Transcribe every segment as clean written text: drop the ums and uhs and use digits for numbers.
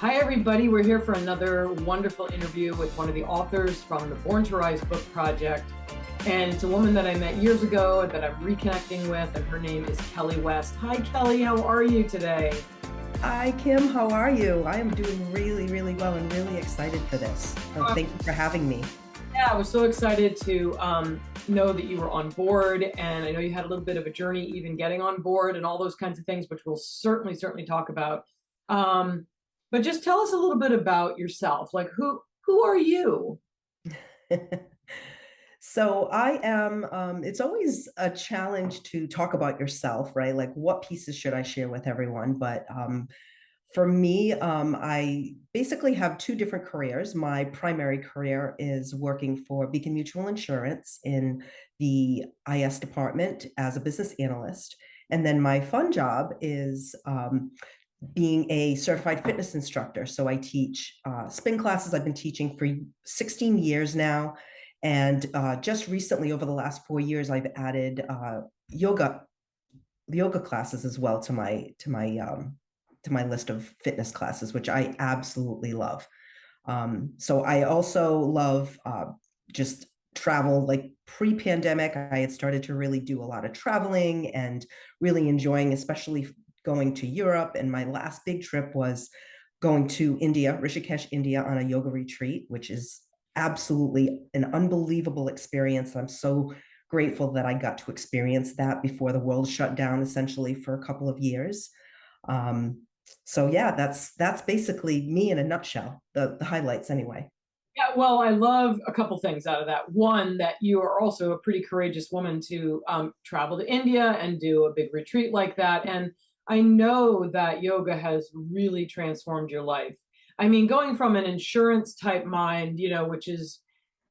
Hi, everybody. We're here for another wonderful interview with one of the authors from the Born to Rise book project. And it's a woman that I met years ago that I'm reconnecting with, and her name is Kelly West. Hi, Kelly. How are you today? Hi, Kim. How are you? I am doing really, really well and really excited for this. Thank you for having me. Yeah, I was so excited to know that you were on board. And I know you had a little bit of a journey even getting on board and all those kinds of things, which we'll certainly talk about. Um, but just tell us a little bit about yourself. Like who are you? So I am, it's always a challenge to talk about yourself, right? Like what pieces should I share with everyone? But for me, I basically have two different careers. My primary career is working for Beacon Mutual Insurance in the IS department as a business analyst. And then my fun job is being a certified fitness instructor. So I teach spin classes. I've been teaching for 16 years now. And just recently, over the last 4 years, I've added yoga classes as well to my list of fitness classes, which I absolutely love. So I also love just travel. Like pre-pandemic, I had started to really do a lot of traveling and really enjoying, especially going to Europe. And my last big trip was going to India, Rishikesh, India, on a yoga retreat, which is absolutely an unbelievable experience. I'm so grateful that I got to experience that before the world shut down essentially for a couple of years. Um, so yeah, that's basically me in a nutshell, the highlights anyway. Yeah, well, I love a couple things out of that. One, that you are also a pretty courageous woman to travel to India and do a big retreat like that. And I know that yoga has really transformed your life. I mean, going from an insurance type mind, which is,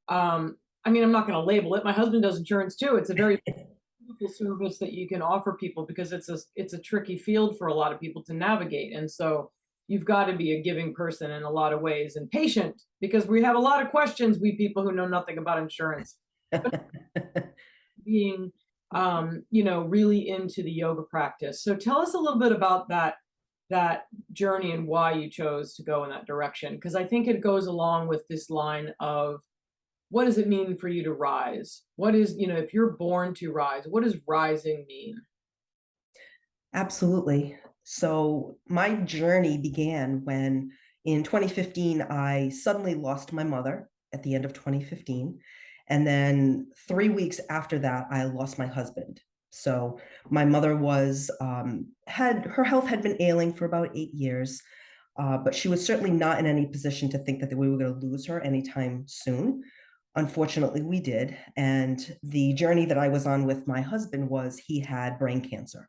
I mean, I'm not going to label it. My husband does insurance too. It's a very beautiful service that you can offer people because it's a tricky field for a lot of people to navigate. And so you've got to be a giving person in a lot of ways and patient because we have a lot of questions, we people who know nothing about insurance. But being really into the yoga practice. So tell us a little bit about that journey and why you chose to go in that direction, because I think it goes along with this line of what does it mean for you to rise? What is, if you're born to rise, what does rising mean? Absolutely. So my journey began when in 2015, I suddenly lost my mother at the end of 2015. And then 3 weeks after that, I lost my husband. So my mother was had her health had been ailing for about 8 years, but she was certainly not in any position to think that we were going to lose her anytime soon. Unfortunately, we did. And the journey that I was on with my husband was he had brain cancer.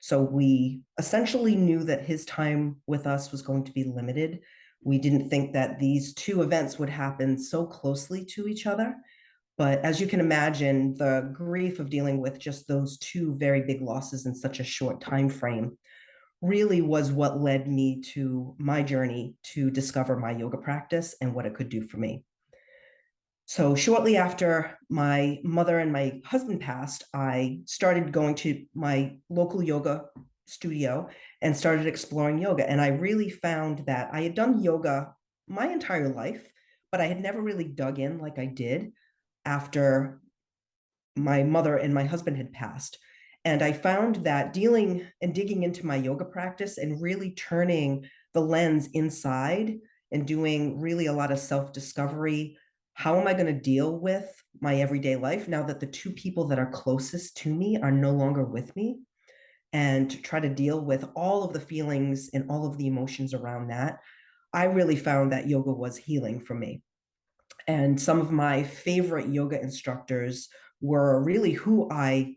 So we essentially knew that his time with us was going to be limited. We didn't think that these two events would happen so closely to each other. But as you can imagine, the grief of dealing with just those two very big losses in such a short time frame really was what led me to my journey to discover my yoga practice and what it could do for me. So shortly after my mother and my husband passed, I started going to my local yoga studio and started exploring yoga. And I really found that I had done yoga my entire life, but I had never really dug in like I did after my mother and my husband had passed. And I found that dealing and digging into my yoga practice and really turning the lens inside and doing really a lot of self discovery. How am I going to deal with my everyday life now that the two people that are closest to me are no longer with me? And to try to deal with all of the feelings and all of the emotions around that, I really found that yoga was healing for me. And some of my favorite yoga instructors were really who I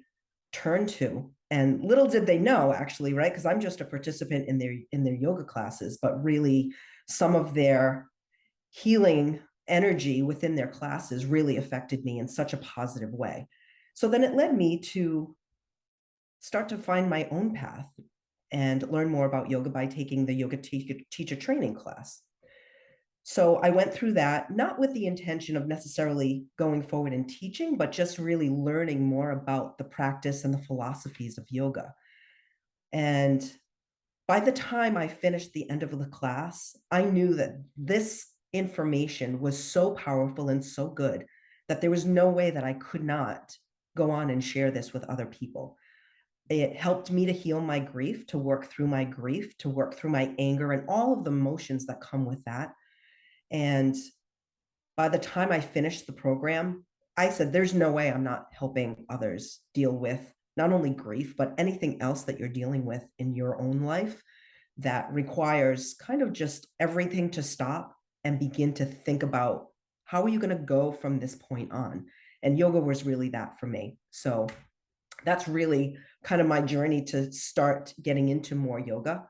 turned to. And little did they know, actually, right? Because I'm just a participant in their yoga classes, but really some of their healing energy within their classes really affected me in such a positive way. So then it led me to start to find my own path and learn more about yoga by taking the yoga teacher training class. So I went through that, not with the intention of necessarily going forward and teaching, but just really learning more about the practice and the philosophies of yoga. And By the time I finished the end of the class, I knew that this information was so powerful and so good that there was no way that I could not go on and share this with other people. It helped me to heal my grief, to work through my grief, to work through my anger and all of the emotions that come with that. And by the time I finished the program, I said, there's no way I'm not helping others deal with not only grief, but anything else that you're dealing with in your own life that requires kind of just everything to stop and begin to think about how are you going to go from this point on? And yoga was really that for me. So that's really kind of my journey to start getting into more yoga.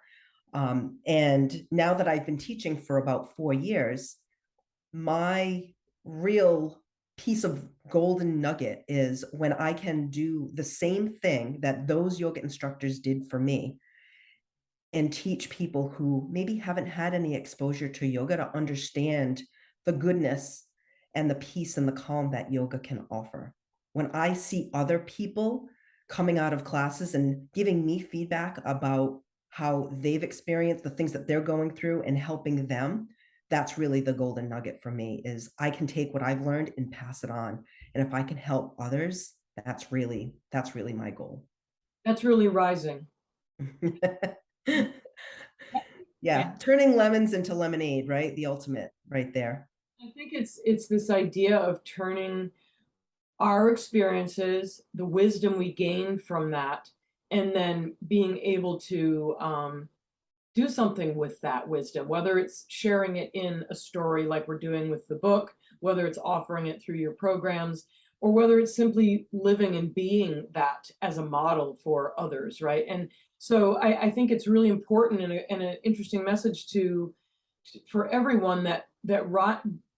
And now that I've been teaching for about 4 years, my real piece of golden nugget is when I can do the same thing that those yoga instructors did for me and teach people who maybe haven't had any exposure to yoga to understand the goodness and the peace and the calm that yoga can offer. When I see other people coming out of classes and giving me feedback about how they've experienced the things that they're going through and helping them, that's really the golden nugget for me is I can take what I've learned and pass it on. And if I can help others, that's really my goal. That's really rising. Yeah. Yeah, turning lemons into lemonade, right? The ultimate right there. I think it's this idea of turning our experiences, the wisdom we gain from that, and then being able to do something with that wisdom, whether it's sharing it in a story like we're doing with the book, whether it's offering it through your programs, or whether it's simply living and being that as a model for others, right? And so I think it's really important and an interesting message for everyone that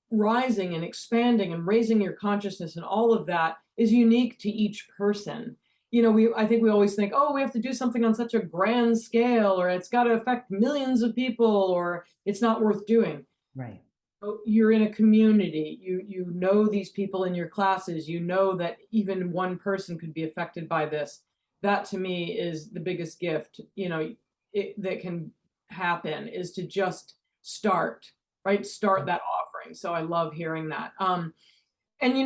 rising and expanding and raising your consciousness and all of that is unique to each person. You know, I think we always think, oh, we have to do something on such a grand scale, or it's got to affect millions of people, or it's not worth doing. Right. Oh, you're in a community, you know these people in your classes, you know that even one person could be affected by this. That to me is the biggest gift, that can happen, is to just start, right? Start that offering. So I love hearing that. And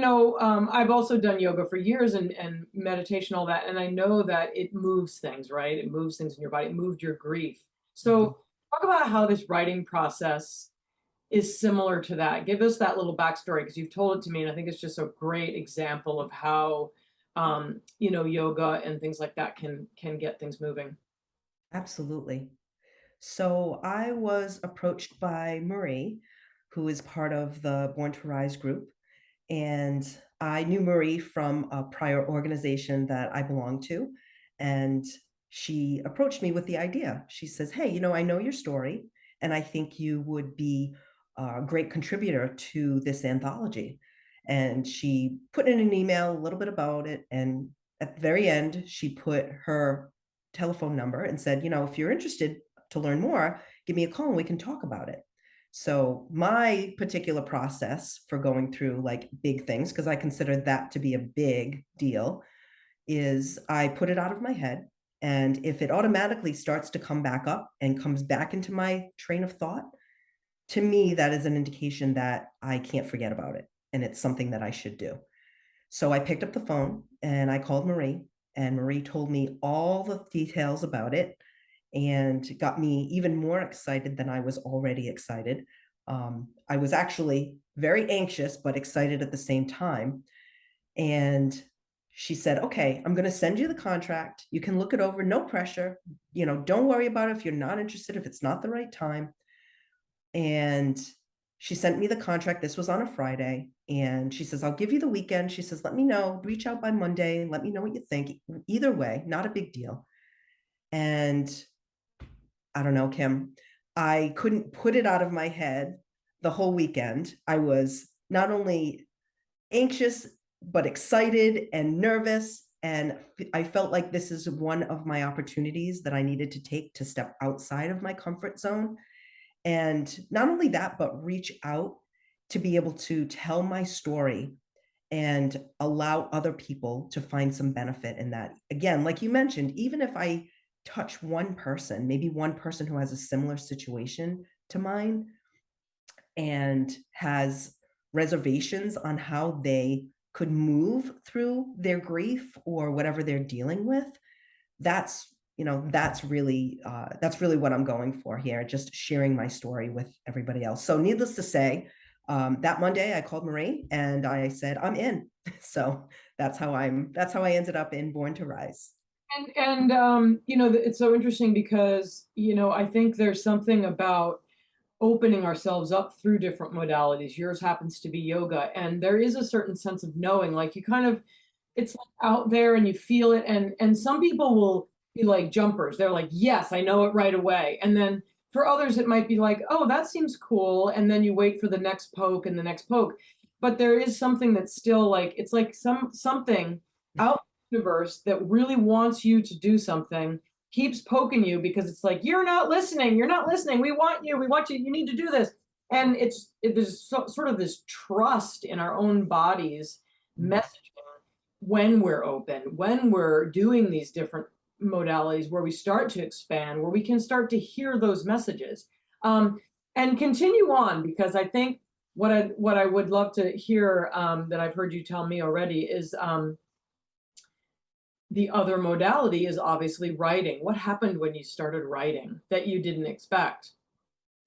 I've also done yoga for years and meditation, all that, and I know that it moves things, right? It moves things in your body. It moved your grief. Mhm. So talk about how this writing process is similar to that. Give us that little backstory, because you've told it to me, and I think it's just a great example of how yoga and things like that can get things moving. Absolutely. So I was approached by Marie, who is part of the Born to Rise group. And I knew Marie from a prior organization that I belonged to. And she approached me with the idea. She says, hey, I know your story, and I think you would be a great contributor to this anthology. And she put in an email a little bit about it. And at the very end, she put her telephone number and said, if you're interested to learn more, give me a call and we can talk about it. So my particular process for going through like big things, because I consider that to be a big deal, is I put it out of my head. And if it automatically starts to come back up and comes back into my train of thought, to me, that is an indication that I can't forget about it. And it's something that I should do. So I picked up the phone and I called Marie, and Marie told me all the details about it and got me even more excited than I was already excited. I was actually very anxious, but excited at the same time. And she said, okay, I'm going to send you the contract. You can look it over, no pressure. Don't worry about it if you're not interested, if it's not the right time. And she sent me the contract. This was on a Friday. And she says, I'll give you the weekend. She says, let me know, reach out by Monday and let me know what you think. Either way, not a big deal. And I don't know, Kim, I couldn't put it out of my head the whole weekend. I was not only anxious, but excited and nervous. And I felt like this is one of my opportunities that I needed to take to step outside of my comfort zone. And not only that, but reach out to be able to tell my story and allow other people to find some benefit in that. Again, like you mentioned, even if I touch one person, maybe one person who has a similar situation to mine and has reservations on how they could move through their grief or whatever they're dealing with, that's, that's really what I'm going for here, just sharing my story with everybody else. So needless to say, that Monday I called Marie and I said, I'm in. So that's how I ended up in Born to Rise. It's so interesting because, I think there's something about opening ourselves up through different modalities. Yours happens to be yoga, and there is a certain sense of knowing, like you kind of, it's like out there and you feel it. And some people will be like jumpers. They're like, yes, I know it right away. And then for others, it might be like, oh, that seems cool. And then you wait for the next poke and the next poke. But there is something that's still like, it's like something out in the universe that really wants you to do something, keeps poking you because it's like, you're not listening. You're not listening. We want you. We want you. You need to do this. And there's sort of this trust in our own bodies messaging when we're open, when we're doing these different modalities where we start to expand, where we can start to hear those messages, and continue on. Because I think what I would love to hear, that I've heard you tell me already, is the other modality is obviously writing. What happened when you started writing that you didn't expect?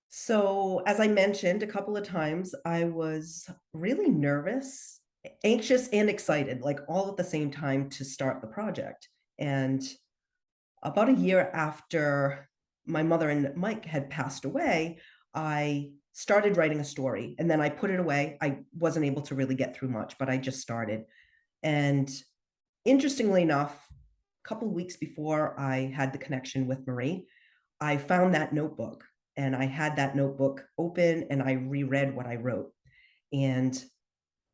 So, as I mentioned a couple of times, I was really nervous, anxious, and excited, like all at the same time to start the project. And about a year after my mother and Mike had passed away, I started writing a story and then I put it away. I wasn't able to really get through much, but I just started. And interestingly enough, a couple of weeks before I had the connection with Marie, I found that notebook and I had that notebook open and I reread what I wrote. And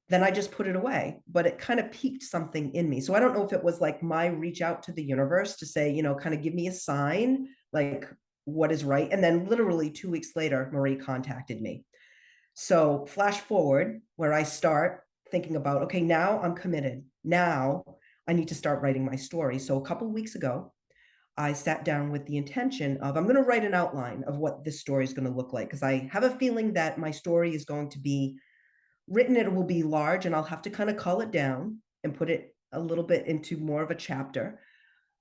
then I just put it away, but it kind of piqued something in me. So I don't know if it was like my reach out to the universe to say, kind of give me a sign, like what is right. And then literally 2 weeks later, Marie contacted me. So flash forward where I start thinking about, okay, now I'm committed. Now I need to start writing my story. So a couple of weeks ago, I sat down with the intention of, I'm going to write an outline of what this story is going to look like, because I have a feeling that my story is going to be written, it will be large and I'll have to kind of cull it down and put it a little bit into more of a chapter.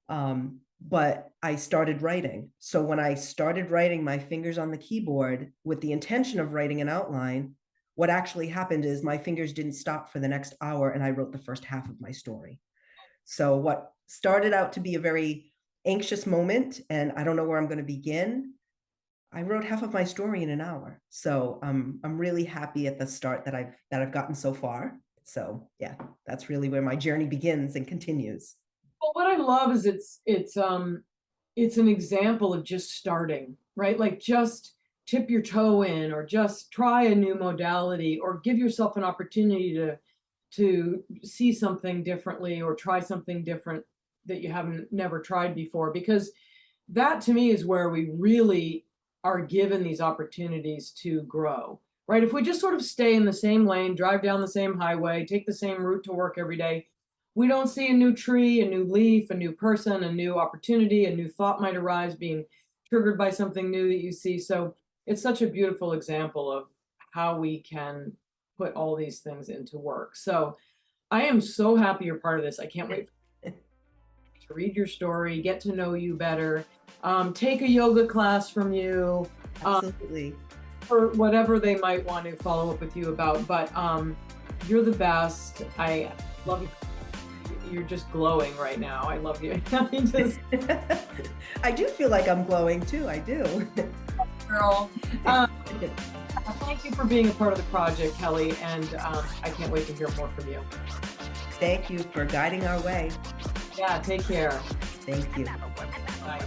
But I started writing. So when I started writing my fingers on the keyboard with the intention of writing an outline, what actually happened is my fingers didn't stop for the next hour and I wrote the first half of my story. So what started out to be a very anxious moment and I don't know where I'm going to begin, I wrote half of my story in an hour. So I'm really happy at the start that I've gotten so far. So yeah, that's really where my journey begins and continues. Well, what I love is it's an example of just starting, right? Like just tip your toe in, or just try a new modality, or give yourself an opportunity to see something differently, or try something different that you haven't never tried before. Because that to me is where we really are given these opportunities to grow, right? If we just sort of stay in the same lane, drive down the same highway, take the same route to work every day, we don't see a new tree, a new leaf, a new person, a new opportunity, a new thought might arise being triggered by something new that you see. So it's such a beautiful example of how we can put all these things into work. So I am so happy you're part of this. I can't wait to read your story, get to know you better, take a yoga class from you, Absolutely. or whatever they might want to follow up with you about. But you're the best. I love you. You're just glowing right now. I love you. I do feel like I'm glowing too. I do. Girl. Thank you for being a part of the project, Kelly, and I can't wait to hear more from you. Thank you for guiding our way. Yeah, take care. Thank you. Bye.